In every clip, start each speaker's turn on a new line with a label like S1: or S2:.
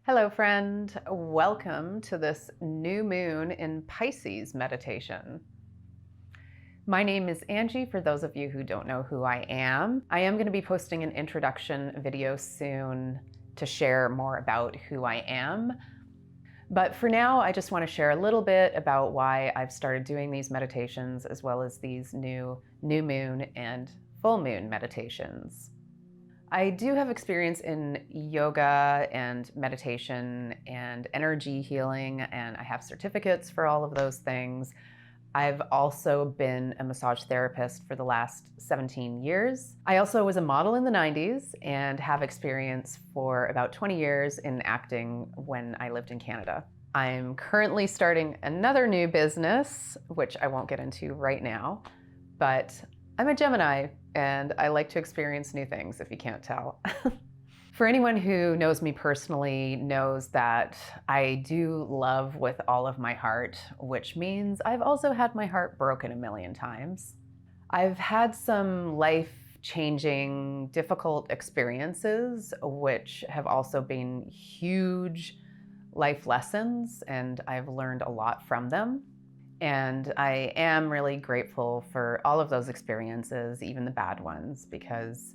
S1: Hello, friend. Welcome to this new moon in Pisces meditation. My name is Angie, for those of you who don't know who I am. I am going to be posting an introduction video soon to share more about who I am. But for now, I just want to share a little bit about why I've started doing these meditations, as well as these new moon and full moon meditations. I do have experience in yoga and meditation and energy healing, and I have certificates for all of those things. I've also been a massage therapist for the last 17 years. I also was a model in the 90s and have experience for about 20 years in acting when I lived in Canada. I'm currently starting another new business, which I won't get into right now, but I'm a Gemini and I like to experience new things, if you can't tell. For anyone who knows me personally knows that I do love with all of my heart, which means I've also had my heart broken a million times. I've had some life-changing, difficult experiences, which have also been huge life lessons, and I've learned a lot from them. And I am really grateful for all of those experiences, even the bad ones, because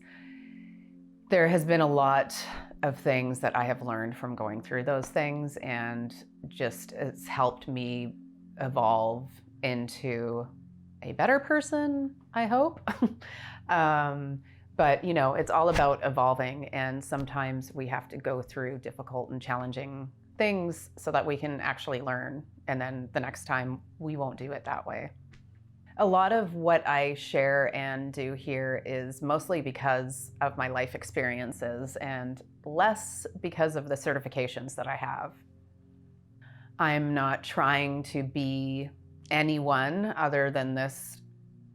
S1: there has been a lot of things that I have learned from going through those things, and just it's helped me evolve into a better person, I hope. But you know, it's all about evolving, and sometimes we have to go through difficult and challenging things so that we can actually learn, and then the next time we won't do it that way. A lot of what I share and do here is mostly because of my life experiences and less because of the certifications that I have. I'm not trying to be anyone other than this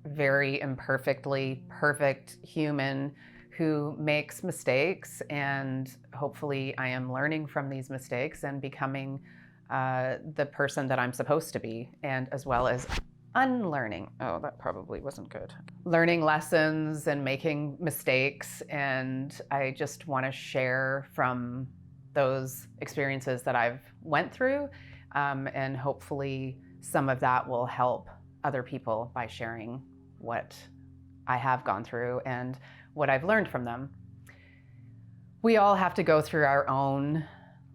S1: very imperfectly perfect human who makes mistakes, and hopefully I am learning from these mistakes and becoming the person that I'm supposed to be, and as well as unlearning. Oh, that probably wasn't good. Learning lessons and making mistakes, and I just want to share from those experiences that I've went through, and hopefully some of that will help other people by sharing what I have gone through and what I've learned from them. We all have to go through our own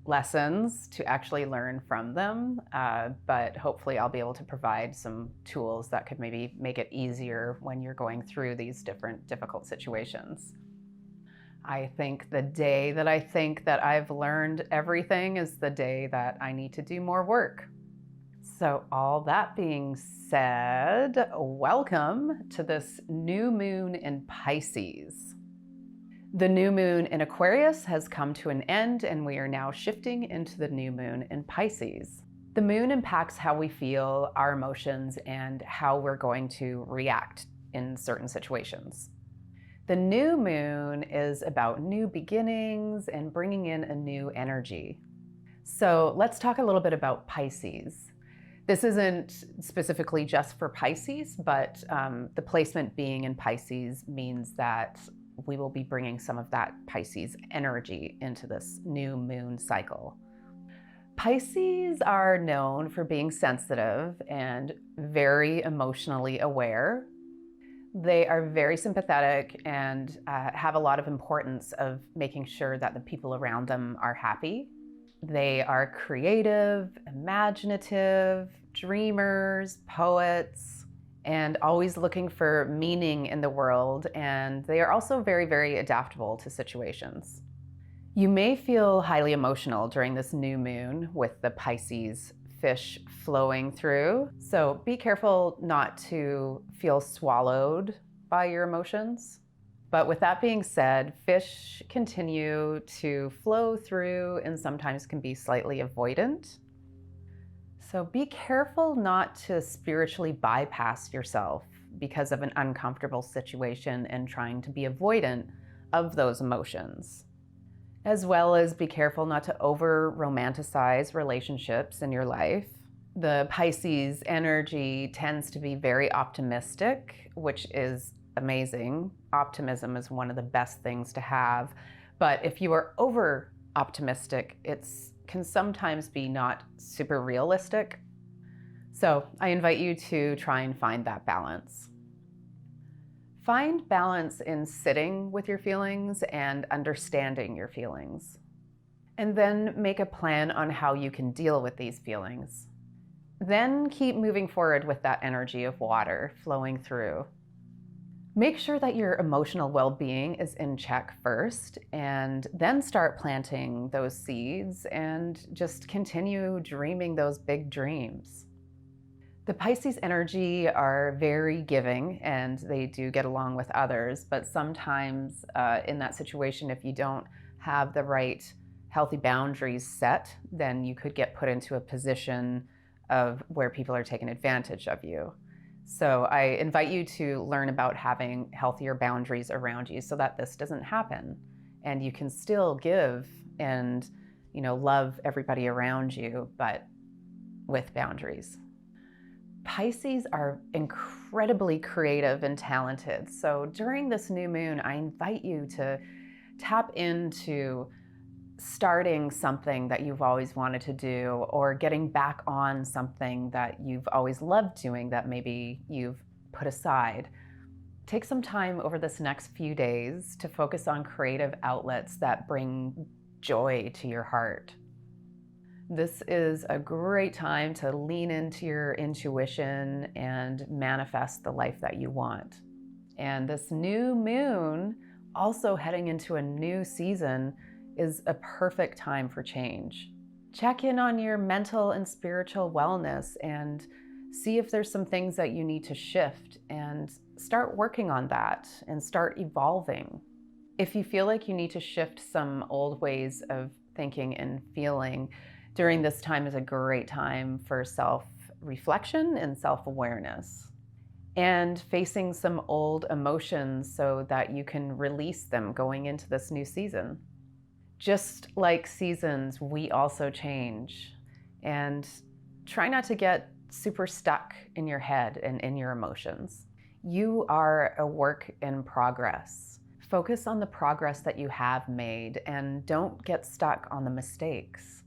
S1: lessons to actually learn from them, but hopefully I'll be able to provide some tools that could maybe make it easier when you're going through these different difficult situations. I think the day that I think that I've learned everything is the day that I need to do more work. So all that being said, welcome to this new moon in Pisces. The new moon in Aquarius has come to an end, and we are now shifting into the new moon in Pisces. The moon impacts how we feel, our emotions, and how we're going to react in certain situations. The new moon is about new beginnings and bringing in a new energy. So let's talk a little bit about Pisces. This isn't specifically just for Pisces, but the placement being in Pisces means that we will be bringing some of that Pisces energy into this new moon cycle. Pisces are known for being sensitive and very emotionally aware. They are very sympathetic and have a lot of importance of making sure that the people around them are happy. They are creative, imaginative, dreamers, poets, and always looking for meaning in the world. And they are also very, very adaptable to situations. You may feel highly emotional during this new moon with the Pisces fish flowing through. So be careful not to feel swallowed by your emotions. But with that being said, fish continue to flow through and sometimes can be slightly avoidant. So be careful not to spiritually bypass yourself because of an uncomfortable situation and trying to be avoidant of those emotions. As well as be careful not to over-romanticize relationships in your life. The Pisces energy tends to be very optimistic, which is amazing. Optimism is one of the best things to have. But if you are over optimistic, it can sometimes be not super realistic. So I invite you to try and find that balance. Find balance in sitting with your feelings and understanding your feelings. And then make a plan on how you can deal with these feelings. Then keep moving forward with that energy of water flowing through. Make sure that your emotional well-being is in check first, and then start planting those seeds and just continue dreaming those big dreams. The Pisces energy are very giving and they do get along with others, but sometimes in that situation, if you don't have the right healthy boundaries set, then you could get put into a position of where people are taking advantage of you. So I invite you to learn about having healthier boundaries around you so that this doesn't happen and you can still give and, love everybody around you, but with boundaries. Pisces are incredibly creative and talented. So during this new moon, I invite you to tap into starting something that you've always wanted to do, or getting back on something that you've always loved doing that maybe you've put aside. Take some time over this next few days to focus on creative outlets that bring joy to your heart. This is a great time to lean into your intuition and manifest the life that you want. And this new moon, also heading into a new season, is a perfect time for change. Check in on your mental and spiritual wellness and see if there's some things that you need to shift, and start working on that and start evolving. If you feel like you need to shift some old ways of thinking and feeling, during this time is a great time for self-reflection and self-awareness, and facing some old emotions so that you can release them going into this new season. Just like seasons, we also change, and try not to get super stuck in your head and in your emotions. You are a work in progress. Focus on the progress that you have made and don't get stuck on the mistakes.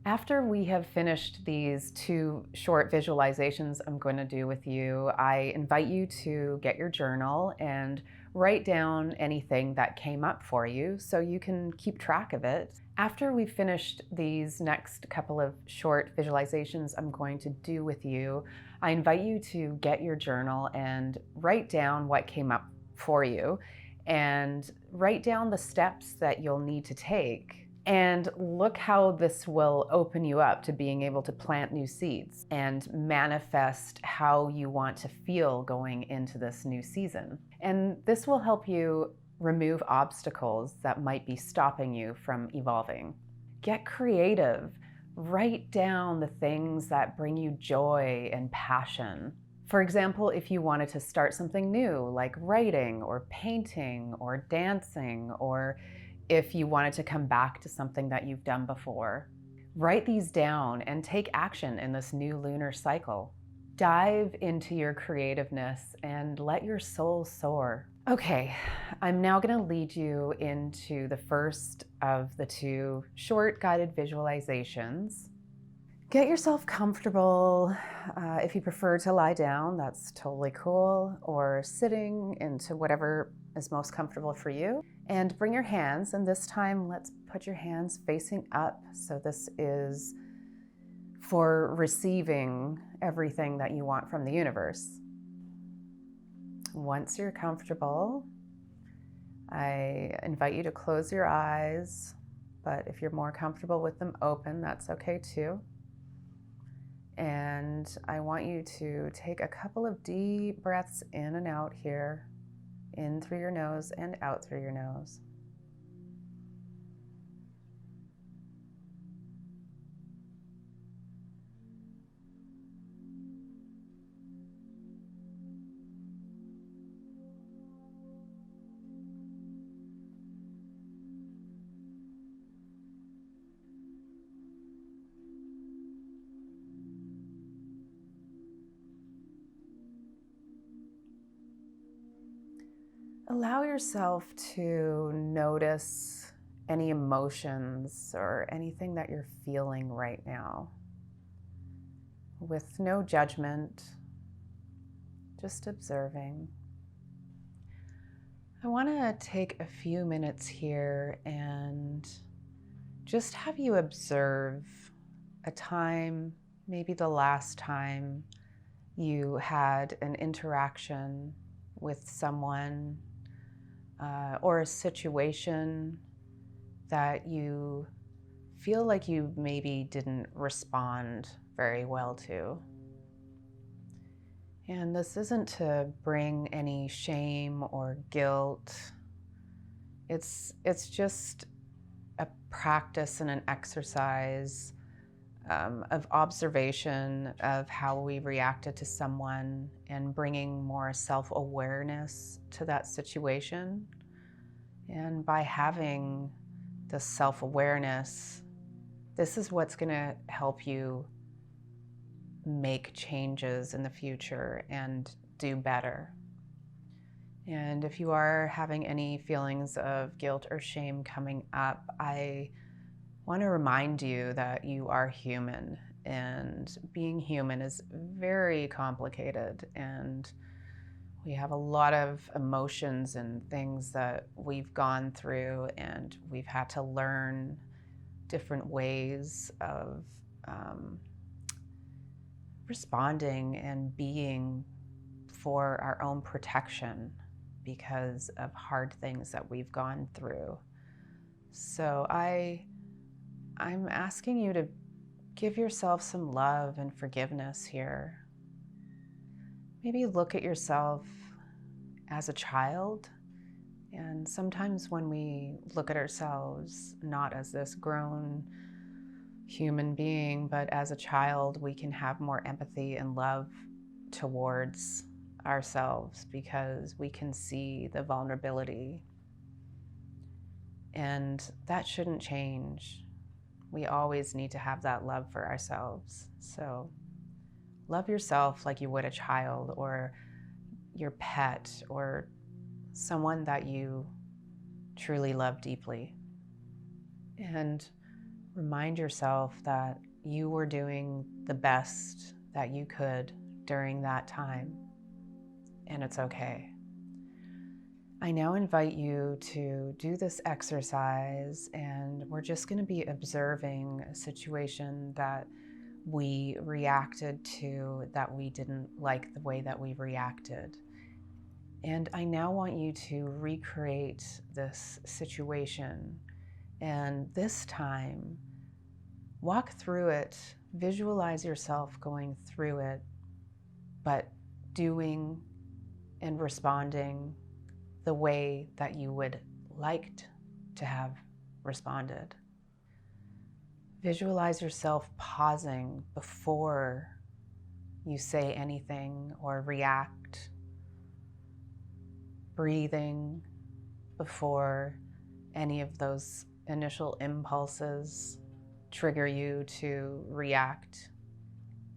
S1: After we have finished these 2 short visualizations I'm going to do with you, I invite you to get your journal and write down anything that came up for you so you can keep track of it. After we've finished these next couple of short visualizations I'm going to do with you, I invite you to get your journal and write down what came up for you, and write down the steps that you'll need to take. And look how this will open you up to being able to plant new seeds and manifest how you want to feel going into this new season. And this will help you remove obstacles that might be stopping you from evolving. Get creative. Write down the things that bring you joy and passion. For example, if you wanted to start something new, like writing or painting or dancing, or if you wanted to come back to something that you've done before, write these down and take action in this new lunar cycle. Dive into your creativeness and let your soul soar. Okay, I'm now going to lead you into the first of the 2 short guided visualizations. Get yourself comfortable. If you prefer to lie down, that's totally cool, or sitting into whatever is most comfortable for you. And bring your hands, and this time let's put your hands facing up. So this is for receiving everything that you want from the universe. Once you're comfortable, I invite you to close your eyes, but if you're more comfortable with them open, that's okay too. And I want you to take a couple of deep breaths in and out here. In through your nose and out through your nose. Allow yourself to notice any emotions or anything that you're feeling right now with no judgment, just observing. I want to take a few minutes here and just have you observe a time, maybe the last time you had an interaction with someone or a situation that you feel like you maybe didn't respond very well to. And this isn't to bring any shame or guilt. It's just a practice and an exercise of observation of how we reacted to someone and bringing more self-awareness to that situation. And by having the self-awareness, this is what's going to help you make changes in the future and do better. And if you are having any feelings of guilt or shame coming up, I want to remind you that you are human, and being human is very complicated, and we have a lot of emotions and things that we've gone through, and we've had to learn different ways of responding and being for our own protection because of hard things that we've gone through. So I'm asking you to give yourself some love and forgiveness here. Maybe look at yourself as a child. And sometimes when we look at ourselves not as this grown human being, but as a child, we can have more empathy and love towards ourselves because we can see the vulnerability. And that shouldn't change. We always need to have that love for ourselves. So love yourself like you would a child or your pet or someone that you truly love deeply. And remind yourself that you were doing the best that you could during that time, and it's okay. I now invite you to do this exercise, and we're just going to be observing a situation that we reacted to, that we didn't like the way that we reacted. And I now want you to recreate this situation, and this time, walk through it, visualize yourself going through it, but doing and responding the way that you would like to have responded. Visualize yourself pausing before you say anything or react, breathing before any of those initial impulses trigger you to react,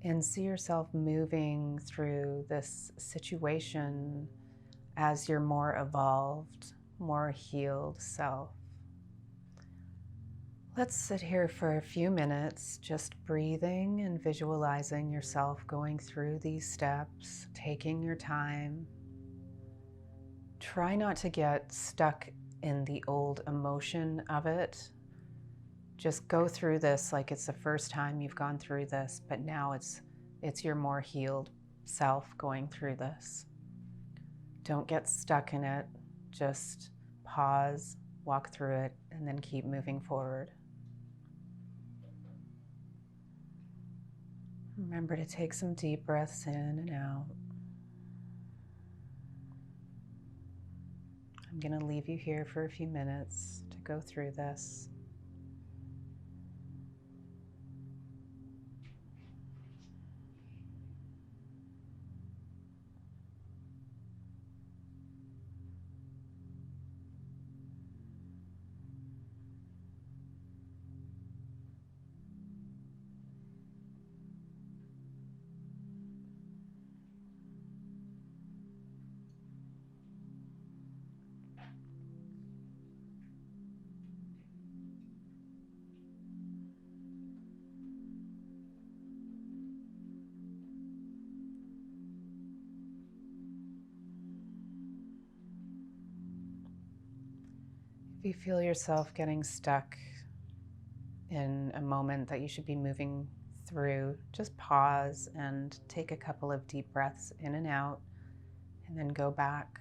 S1: and see yourself moving through this situation as your more evolved, more healed self. Let's sit here for a few minutes, just breathing and visualizing yourself going through these steps, taking your time. Try not to get stuck in the old emotion of it. Just go through this like it's the first time you've gone through this, but now it's your more healed self going through this. Don't get stuck in it. Just pause, walk through it, and then keep moving forward. Remember to take some deep breaths in and out. I'm going to leave you here for a few minutes to go through this. you feel yourself getting stuck in a moment that you should be moving through, just pause and take a couple of deep breaths in and out, and then go back.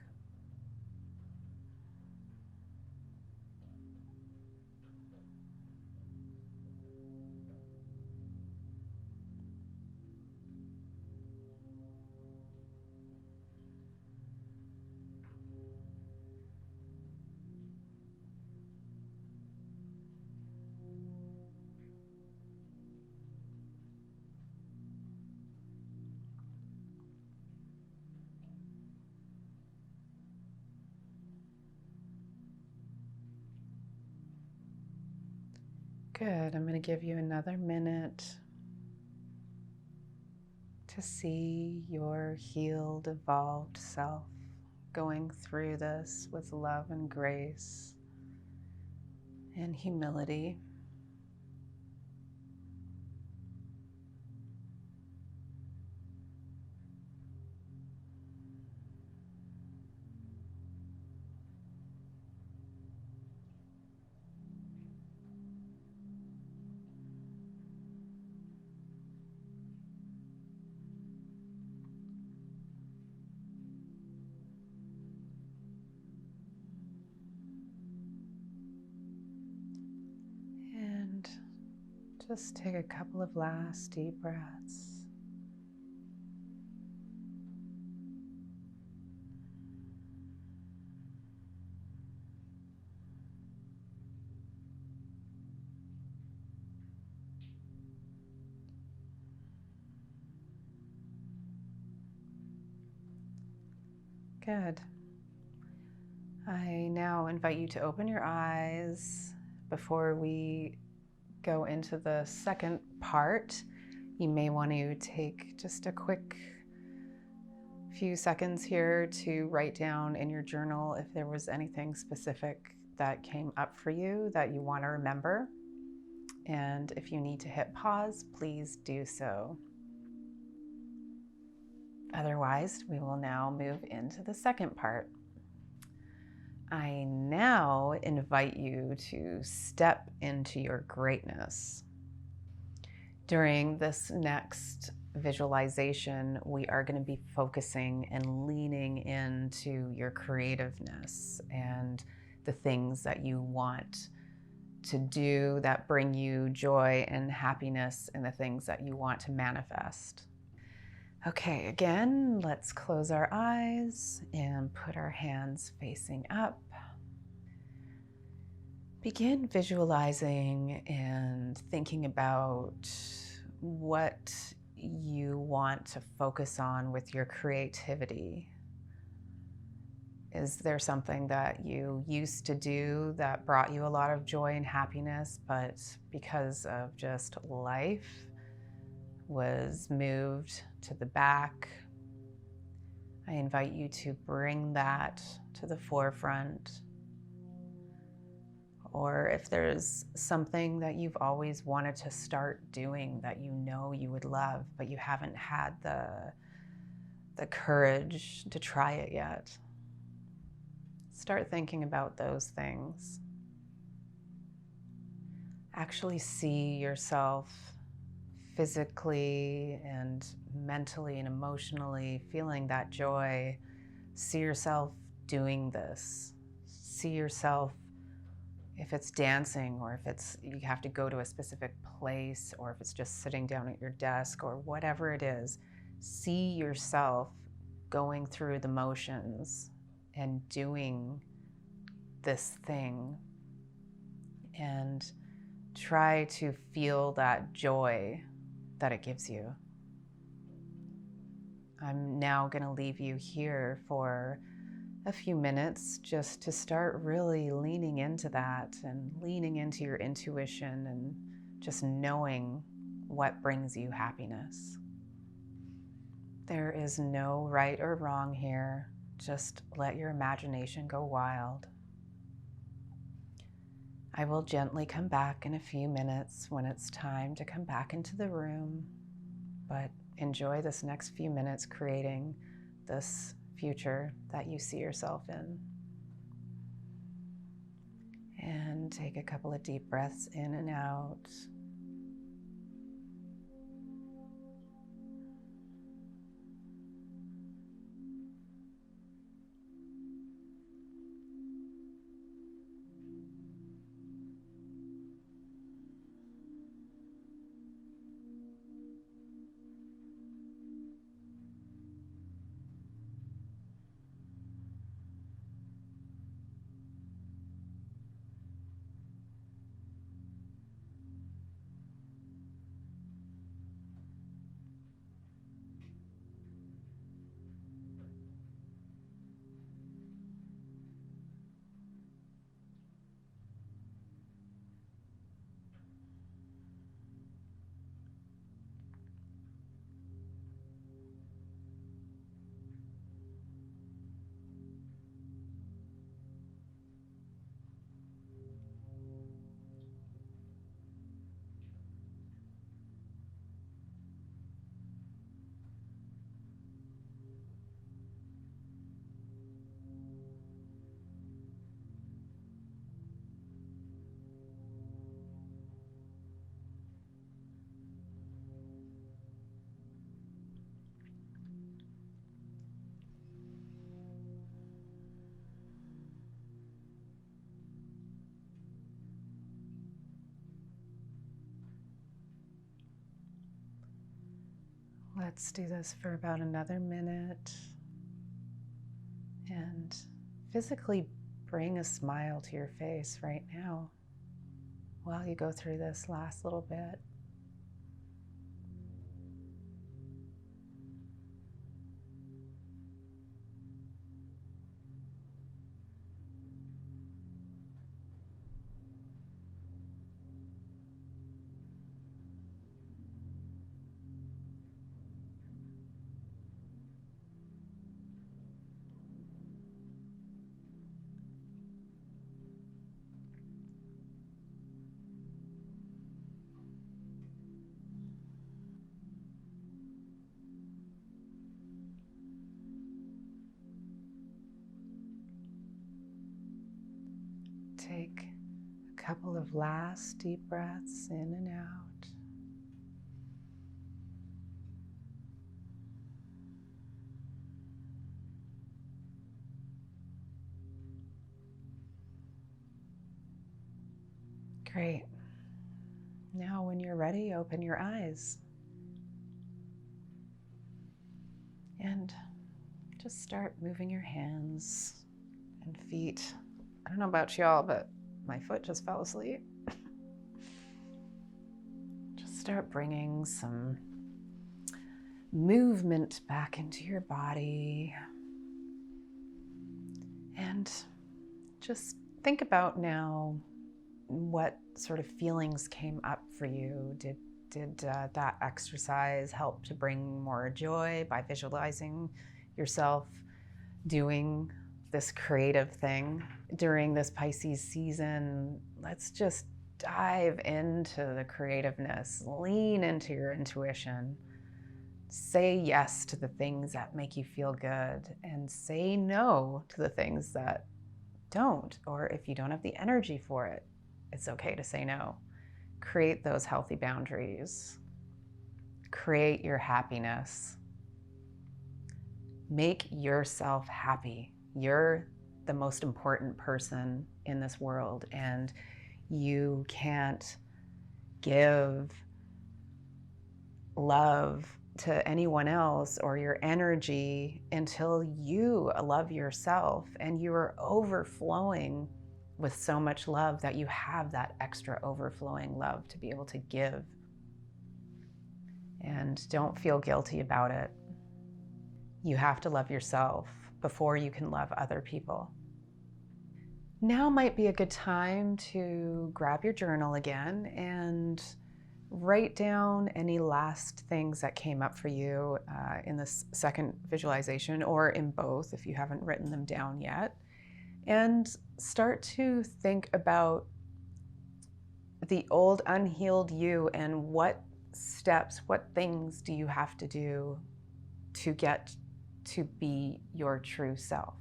S1: Good. I'm going to give you another minute to see your healed, evolved self going through this with love and grace and humility. And just take a couple of last deep breaths. Good. I now invite you to open your eyes. Before we go into the second part, you may want to take just a quick few seconds here to write down in your journal if there was anything specific that came up for you that you want to remember. And if you need to hit pause, please do so. Otherwise, we will now move into the second part. I now invite you to step into your greatness. During this next visualization, we are going to be focusing and leaning into your creativeness and the things that you want to do that bring you joy and happiness and the things that you want to manifest. Okay, again, let's close our eyes and put our hands facing up. Begin visualizing and thinking about what you want to focus on with your creativity. Is there something that you used to do that brought you a lot of joy and happiness, but because of just life was moved to the back? I invite you to bring that to the forefront. Or if there's something that you've always wanted to start doing that you know you would love, but you haven't had the courage to try it yet, start thinking about those things. Actually see yourself physically and mentally and emotionally feeling that joy. See yourself doing this. See yourself, if it's dancing, or if it's you have to go to a specific place, or if it's just sitting down at your desk, or whatever it is, see yourself going through the motions and doing this thing, and try to feel that joy that it gives you. I'm now going to leave you here for a few minutes just to start really leaning into that and leaning into your intuition and just knowing what brings you happiness. There is no right or wrong here. Just let your imagination go wild. I will gently come back in a few minutes when it's time to come back into the room, but enjoy this next few minutes creating this future that you see yourself in. And take a couple of deep breaths in and out. Let's do this for about another minute and physically bring a smile to your face right now while you go through this last little bit. Take a couple of last deep breaths in and out. Great. Now, when you're ready, open your eyes and just start moving your hands and feet. I don't know about y'all, but my foot just fell asleep. Just start bringing some movement back into your body. And just think about now what sort of feelings came up for you. Did that exercise help to bring more joy by visualizing yourself doing this creative thing during this Pisces season? Let's just dive into the creativeness, lean into your intuition, say yes to the things that make you feel good, and say no to the things that don't, or if you don't have the energy for it, it's okay to say no. Create those healthy boundaries. Create your happiness. Make yourself happy. You're the most important person in this world, and you can't give love to anyone else or your energy until you love yourself and you are overflowing with so much love that you have that extra overflowing love to be able to give. And don't feel guilty about it. You have to love yourself before you can love other people. Now might be a good time to grab your journal again and write down any last things that came up for you in this second visualization, or in both if you haven't written them down yet. And start to think about the old unhealed you and what steps, what things do you have to do to get to be your true self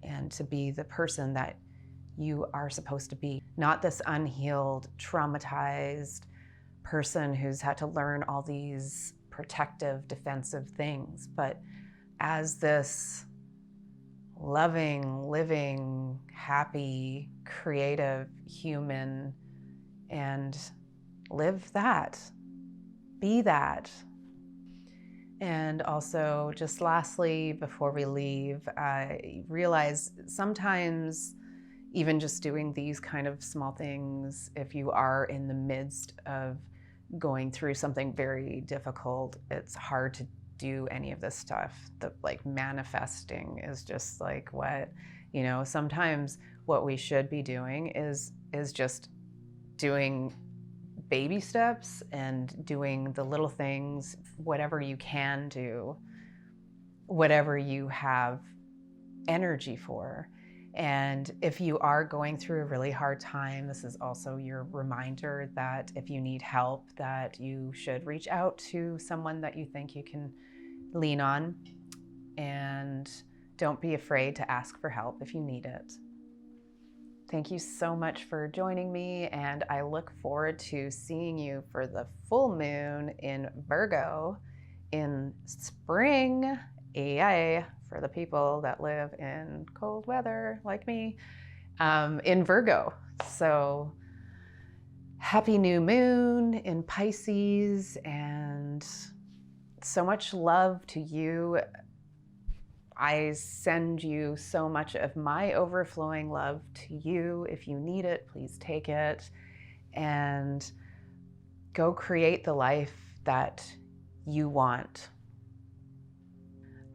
S1: and to be the person that you are supposed to be. not this unhealed, traumatized person who's had to learn all these protective, defensive things, but as this loving, living, happy, creative human, and live that, be that. And also, just lastly, before we leave, I realize sometimes even just doing these kind of small things, if you are in the midst of going through something very difficult, it's hard to do any of this stuff. The like manifesting is just like what, sometimes what we should be doing is just doing baby steps and doing the little things, whatever you can do, whatever you have energy for. And if you are going through a really hard time, this is also your reminder that if you need help, that you should reach out to someone that you think you can lean on, and don't be afraid to ask for help if you need it. Thank you so much for joining me, and I look forward to seeing you for the full moon in Virgo in spring. Yay, for the people that live in cold weather like me, in Virgo. So happy new moon in Pisces, and so much love to you. I send you so much of my overflowing love to you. If you need it, please take it and go create the life that you want.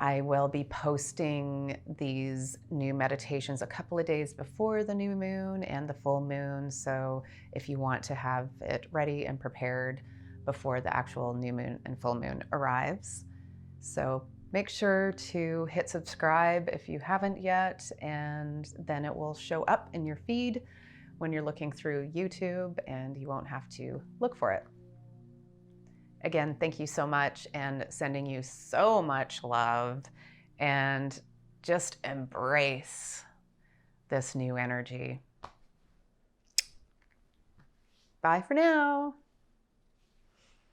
S1: I will be posting these new meditations a couple of days before the new moon and the full moon. So if you want to have it ready and prepared before the actual new moon and full moon arrives. So make sure to hit subscribe if you haven't yet, and then it will show up in your feed when you're looking through YouTube, and you won't have to look for it. Again, thank you so much, and sending you so much love, and just embrace this new energy. Bye for now.